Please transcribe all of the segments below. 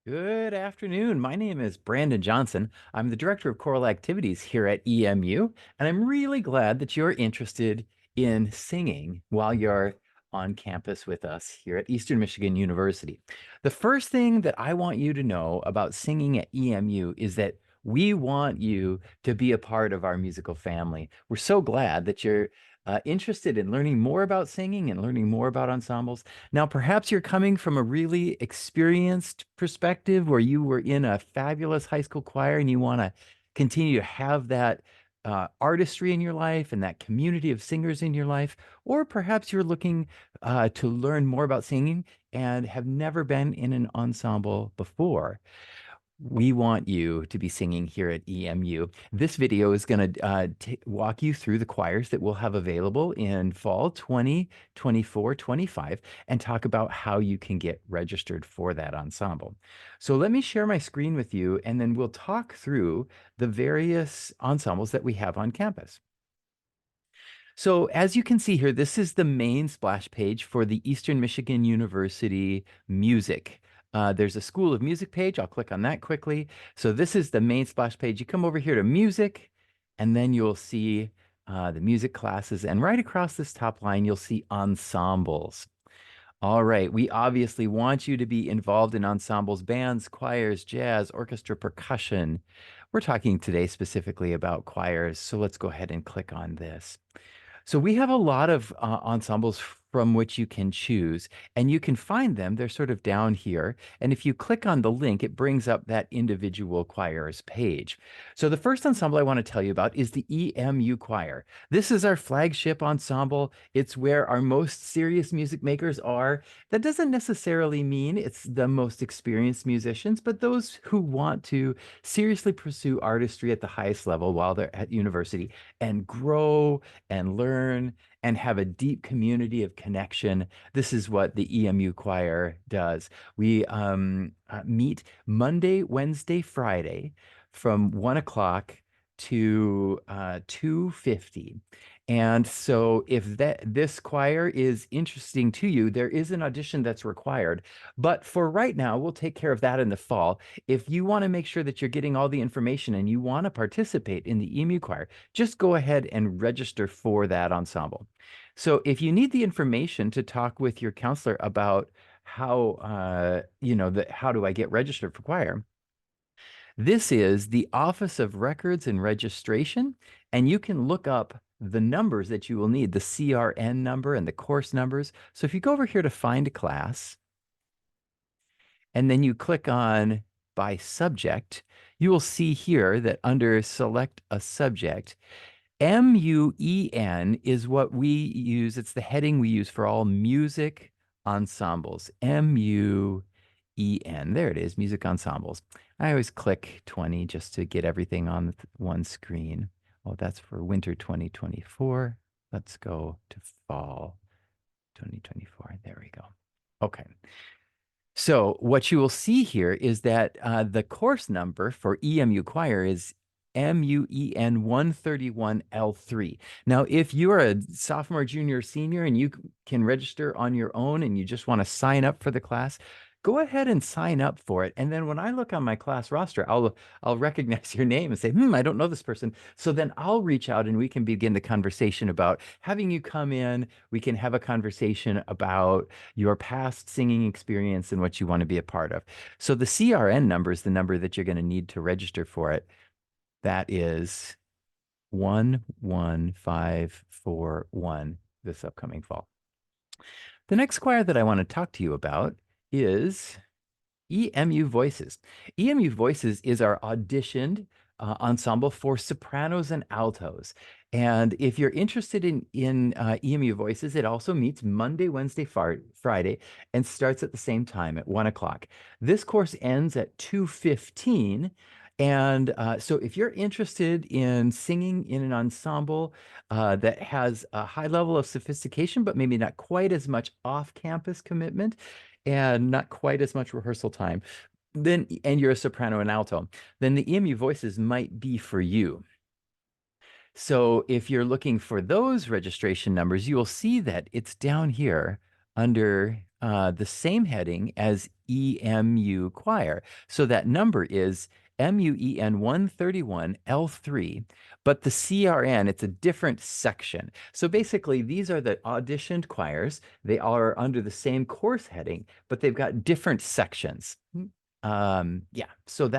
Good afternoon. My name is Brandon Johnson. I'm the Director of Choral Activities here at EMU, and I'm really glad that you're interested in singing while you're on campus with us here at Eastern Michigan University. The first thing that I want you to know about singing at EMU is that we want you to be a part of our musical family. We're so glad that you're interested in learning more about singing and learning more about ensembles. Now, perhaps you're coming from a really experienced perspective where you were in a fabulous high school choir and you want to continue to have that artistry in your life and that community of singers in your life. Or perhaps you're looking to learn more about singing and have never been in an ensemble before. We want you to be singing here at EMU. This video is going to walk you through the choirs that we'll have available in fall 2024-25 and talk about how you can get registered for that ensemble. So let me share my screen with you, and then we'll talk through the various ensembles that we have on campus. So as you can see here, this is the main splash page for the Eastern Michigan University Music. There's a School of Music page. I'll click on that quickly. So this is the main splash page. You come over here to music, and then you'll see the music classes. And right across this top line, you'll see ensembles. All right, we obviously want you to be involved in ensembles, bands, choirs, jazz, orchestra, percussion. We're talking today specifically about choirs, so let's go ahead and click on this. So we have a lot of ensembles from which you can choose, and you can find them. They're sort of down here. And if you click on the link, it brings up that individual choirs page. So the first ensemble I want to tell you about is the EMU Choir. This is our flagship ensemble. It's where our most serious music makers are. That doesn't necessarily mean it's the most experienced musicians, but those who want to seriously pursue artistry at the highest level while they're at university and grow and learn and have a deep community of connection. This is what the EMU choir does. We meet Monday, Wednesday, Friday from 1 o'clock to 2:50. And so if this choir is interesting to you, there is an audition that's required. But for right now, we'll take care of that in the fall. If you want to make sure that you're getting all the information and you want to participate in the EMU choir, just go ahead and register for that ensemble. So if you need the information to talk with your counselor about how, how do I get registered for choir? This is the Office of Records and Registration, and you can look up the numbers that you will need, the CRN number and the course numbers. So if you go over here to find a class, and then you click on by subject, you will see here that under select a subject, MUEN is what we use. It's the heading we use for all music ensembles. MUEN. There it is, music ensembles. I always click 20 just to get everything on one screen. Oh, that's for winter 2024. Let's go to fall 2024. There we go. Okay. So what you will see here is that the course number for EMU Choir is MUEN 131L3. Now, if you're a sophomore, junior, senior, and you can register on your own and you just want to sign up for the class, go ahead and sign up for it. And then when I look on my class roster, I'll recognize your name and say, I don't know this person. So then I'll reach out and we can begin the conversation about having you come in. We can have a conversation about your past singing experience and what you want to be a part of. So the CRN number is the number that you're going to need to register for it. That is 11541 this upcoming fall. The next choir that I want to talk to you about is EMU Voices. EMU Voices is our auditioned ensemble for sopranos and altos. And if you're interested in EMU Voices, it also meets Monday, Wednesday, Friday, and starts at the same time at 1 o'clock. This course ends at 2:15. And so if you're interested in singing in an ensemble that has a high level of sophistication, but maybe not quite as much off-campus commitment and not quite as much rehearsal time, then and you're a soprano and alto, then the EMU Voices might be for you. So if you're looking for those registration numbers, you will see that it's down here under the same heading as EMU choir. So that number is MUEN 131 L3, but the CRN, it's a different section. So basically, these are the auditioned choirs. They are under the same course heading, but they've got different sections. Yeah, so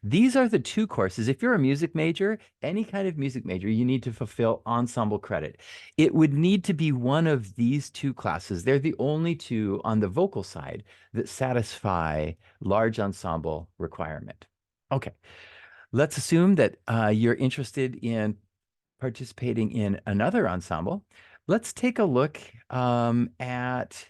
these are the two courses. If you're a music major, any kind of music major, you need to fulfill ensemble credit. It would need to be one of these two classes. They're the only two on the vocal side that satisfy large ensemble requirement. Okay, let's assume that you're interested in participating in another ensemble. Let's take a look at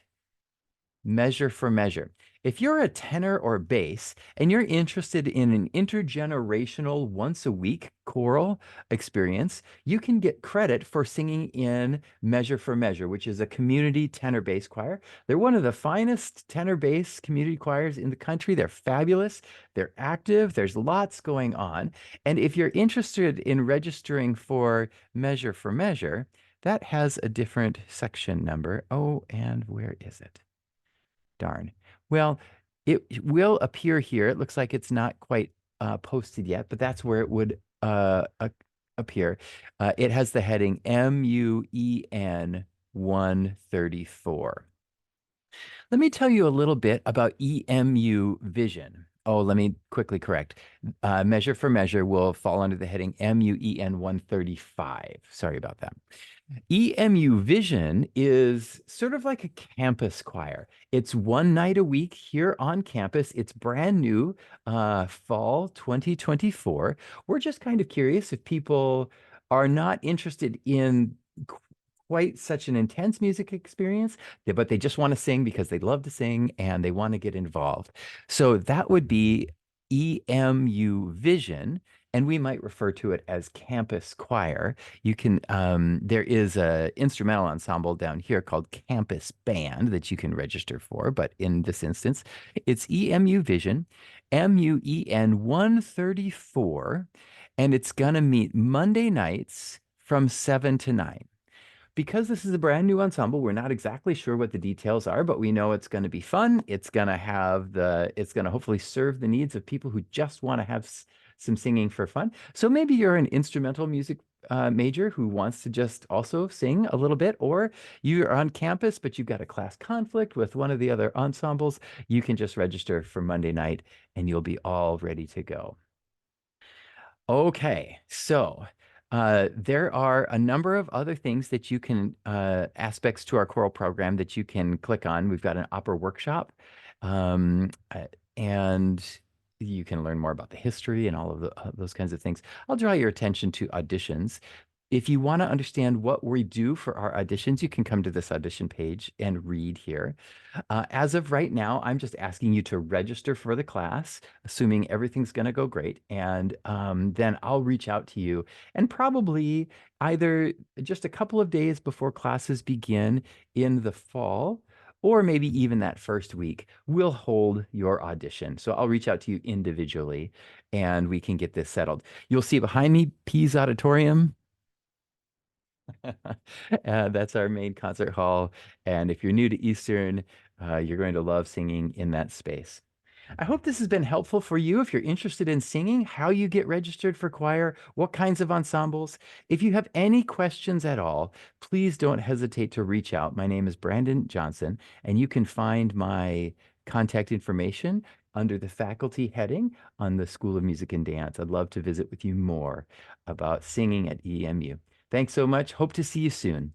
measure for measure. If you're a tenor or bass and you're interested in an intergenerational once a week choral experience, you can get credit for singing in Measure for Measure, which is a community tenor bass choir. They're one of the finest tenor bass community choirs in the country. They're fabulous. They're active. There's lots going on. And if you're interested in registering for Measure, that has a different section number. Oh, and where is it? Darn. Well, it will appear here. It looks like it's not quite posted yet, but that's where it would appear. It has the heading MUEN 134. Let me tell you a little bit about EMU Vision. Oh, let me quickly correct. Measure for Measure will fall under the heading MUEN 135. Sorry about that. EMU Vision is sort of like a campus choir. It's one night a week here on campus. It's brand new, fall 2024. We're just kind of curious if people are not interested in quite such an intense music experience, but they just want to sing because they love to sing and they want to get involved. So that would be EMU Vision, and we might refer to it as campus choir. You can, there is a instrumental ensemble down here called Campus Band that you can register for, but in this instance, it's EMU Vision, MUEN 134, and it's gonna meet Monday nights from 7 to 9. Because this is a brand new ensemble, we're not exactly sure what the details are, but we know it's going to be fun. It's going to hopefully serve the needs of people who just want to have some singing for fun. So maybe you're an instrumental music major who wants to just also sing a little bit, or you're on campus, but you've got a class conflict with one of the other ensembles. You can just register for Monday night and you'll be all ready to go. Okay, so there are a number of other things that you can, aspects to our choral program that you can click on. We've got an opera workshop, um, uh, and you can learn more about the history and all of those kinds of things. I'll draw your attention to auditions. If you want to understand what we do for our auditions, you can come to this audition page and read here. As of right now, I'm just asking you to register for the class, assuming everything's going to go great. And then I'll reach out to you and probably either just a couple of days before classes begin in the fall, or maybe even that first week, we'll hold your audition. So I'll reach out to you individually and we can get this settled. You'll see behind me, Pease Auditorium. That's our main concert hall. And if you're new to Eastern, you're going to love singing in that space. I hope this has been helpful for you if you're interested in singing, how you get registered for choir, what kinds of ensembles. If you have any questions at all, please don't hesitate to reach out. My name is Brandon Johnson, and you can find my contact information under the faculty heading on the School of Music and Dance. I'd love to visit with you more about singing at EMU. Thanks so much. Hope to see you soon.